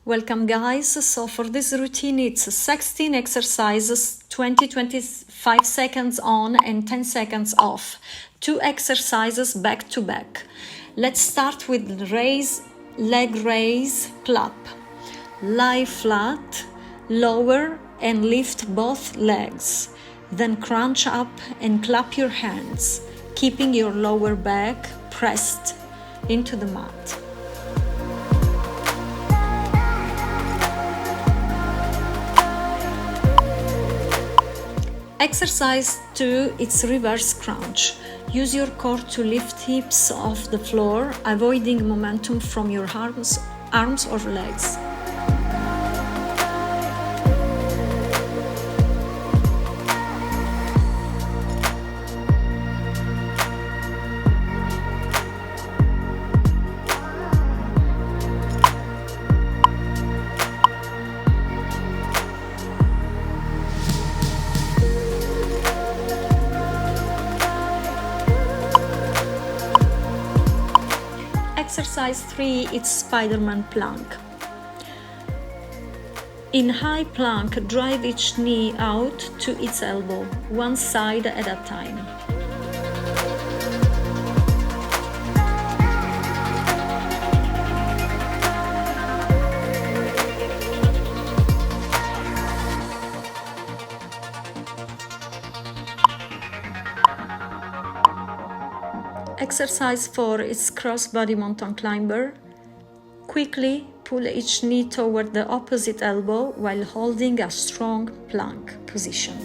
Welcome guys. So for this routine it's 16 exercises, 25 seconds on and 10 seconds off. 2 exercises back to back. Let's start with leg raise, clap. Lie flat, lower and lift both legs. Then crunch up and clap your hands, keeping your lower back pressed into the mat. Exercise 2, it's reverse crunch. Use your core to lift hips off the floor, avoiding momentum from your arms or legs. Exercise 3, it's Spider-Man plank. In high plank, drive each knee out to its elbow, one side at a time. Exercise 4 is cross-body mountain climber. Quickly pull each knee toward the opposite elbow while holding a strong plank position.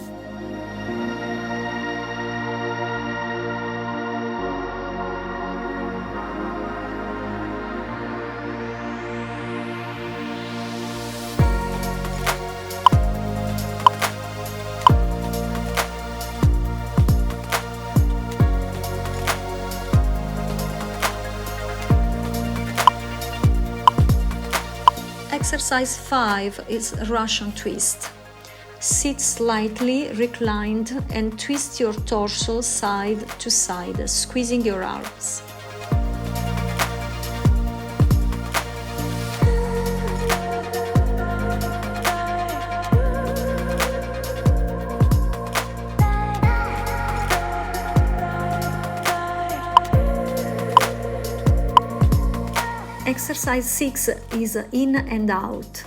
Exercise 5 is Russian twist. Sit slightly reclined and twist your torso side to side, squeezing your arms. Exercise 6 is in and out.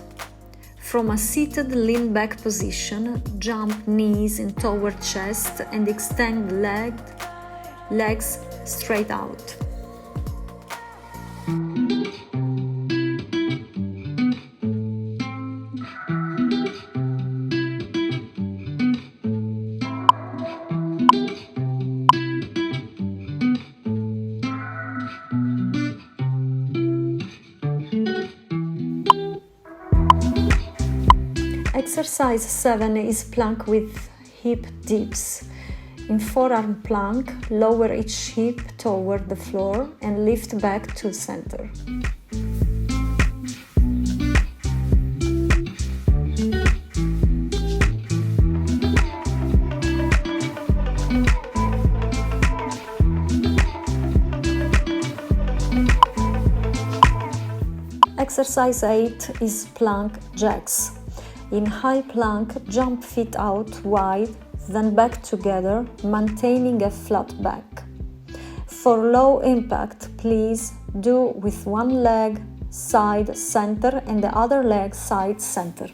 From a seated lean back position, jump knees in toward chest and extend legs straight out. Exercise 7 is plank with hip dips. In forearm plank, lower each hip toward the floor and lift back to center. Exercise 8 is plank jacks. In high plank, jump feet out wide, then back together, maintaining a flat back. For low impact, please do with one leg side center and the other leg side center.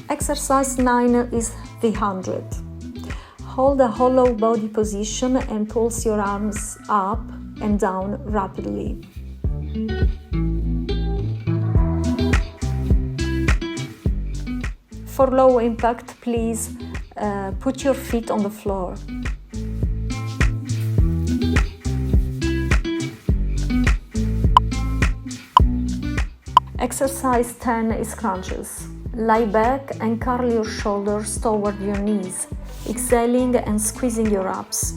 Exercise 9 is the 100. Hold a hollow body position and pulse your arms up and down rapidly. For low impact, please put your feet on the floor. Exercise 10 is crunches. Lie back and curl your shoulders toward your knees, exhaling and squeezing your abs.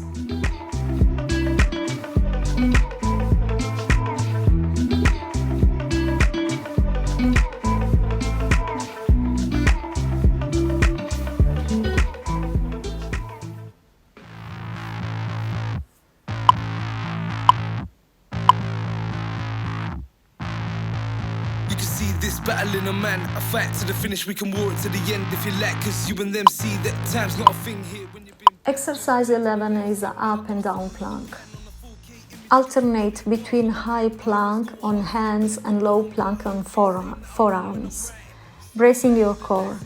see this battle in a man, a fight to the finish, we can war it to the end if you like, cause you and them see that time's not a thing here when you've been... Exercise 11 is a up and down plank. Alternate between high plank on hands and low plank on forearms, bracing your core.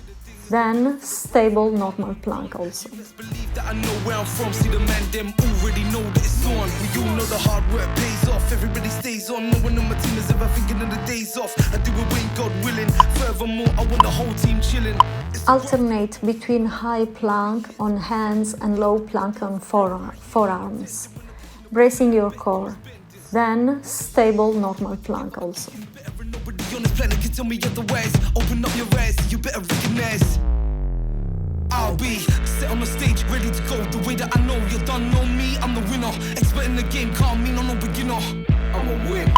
Then stable normal plank also. Believe that I know where I'm from, see the man them already know that it's on. We all know the hard work pays off, everybody stays on. No one on my team is ever thinking of the days off. I do it when God willing, furthermore I want the whole team chilling. Alternate between high plank on hands and low plank on forearms, bracing your core. Then stable normal plank also. Nobody on this planet can tell me otherwise. Open up your eyes, you better recognize. I'll be set on the stage, ready to go. The way that I know you done know me, I'm the winner. Expert in the game, can't mean I'm no beginner. I'ma win.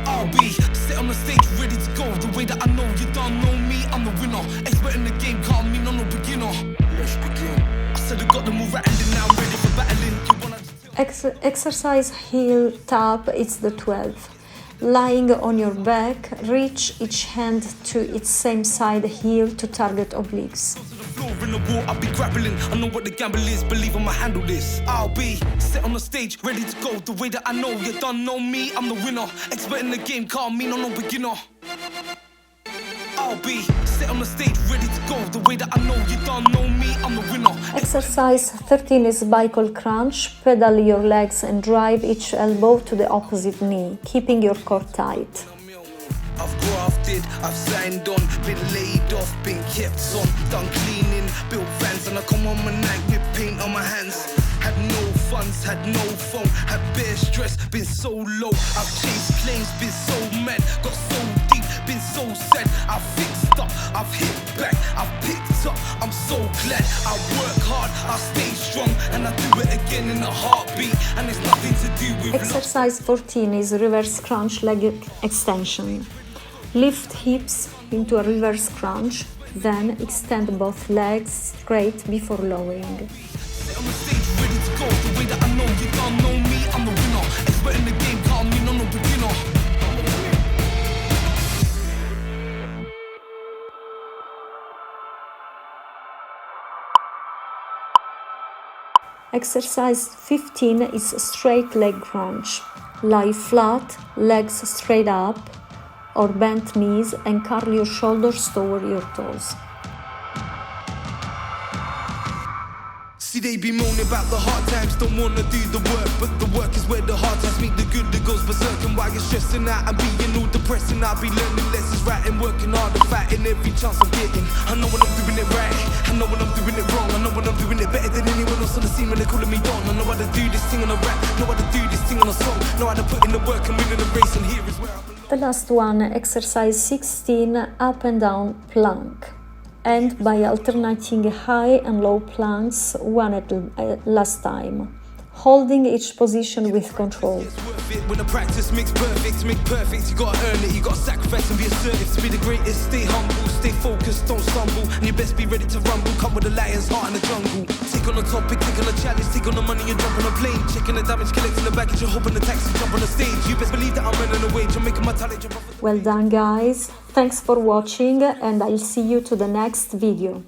I'll be set on the stage, ready to go. The way that I know you done know me, I'm the winner. Expert in the game, can't mean I'm no beginner. Let's begin. I said I got the move rattling, now I'm ready for battling. You wanna Exercise heel tap, it's the 12th. Lying on your back, reach each hand to its same side heel to target obliques. in the war, I'll be grappling. I know what the gamble is, believe I'ma handle this. I'll be set on the stage, ready to go. The way that I know, you done know me, I'm the winner. Expert in the game, can't mean I'm no beginner. I'll be set on the stage, ready to go. The way that I know, you done know me, I'm the winner. Exercise 13 is bicycle crunch. Pedal your legs and drive each elbow to the opposite knee, keeping your core tight. I've grafted, I've signed on, been laid off, been kept on, done cleaning, built vans, and I come on my night with paint on my hands. Had no funds, had no phone, had bare stress, been so low. I've chased claims, been so mad, got so deep, been so sad. I've fixed up, I've hit back, I've picked up, I'm so glad. I work hard, I stay strong, and I do it again in a heartbeat, and it's nothing to do with Exercise 14 is reverse crunch leg extension. Lift hips into a reverse crunch, then extend both legs straight before lowering. Exercise 15 is straight leg crunch. Lie flat, legs straight up, or bend knees and curl your shoulders toward your toes. See, they be moaning about the hard times, don't wanna do the work, but the work is where the hard times meet the good that goes berserk. And while you're stressing out and being all depressing, I'll be learning lessons, writing, working hard and fighting every chance I'm getting. I know when I'm doing it right, I know when I'm doing it wrong, I know when I'm doing it better than anyone else on the scene when they're calling me Don. I know how to do this thing on a rap, know how to do this thing on a song, know how to put in the work and winning the race, and here is where I belong. The last one, exercise 16, up and down plank. And by alternating high and low planks one at last time, holding each position with control. When the practice makes perfect, you gotta earn it, you gotta sacrifice and be assertive. To be the greatest, stay humble, stay focused, don't stumble, and you best be ready to rumble, come with a lion's heart in the jungle. Take on a topic, take on a challenge, take on the money and jump on a plane, checking the damage, collecting the baggage, you're hoping the taxi, jump on the stage. You best believe that I'm running away, I'm making my talent jump off the... Well done guys, thanks for watching and I'll see you to the next video.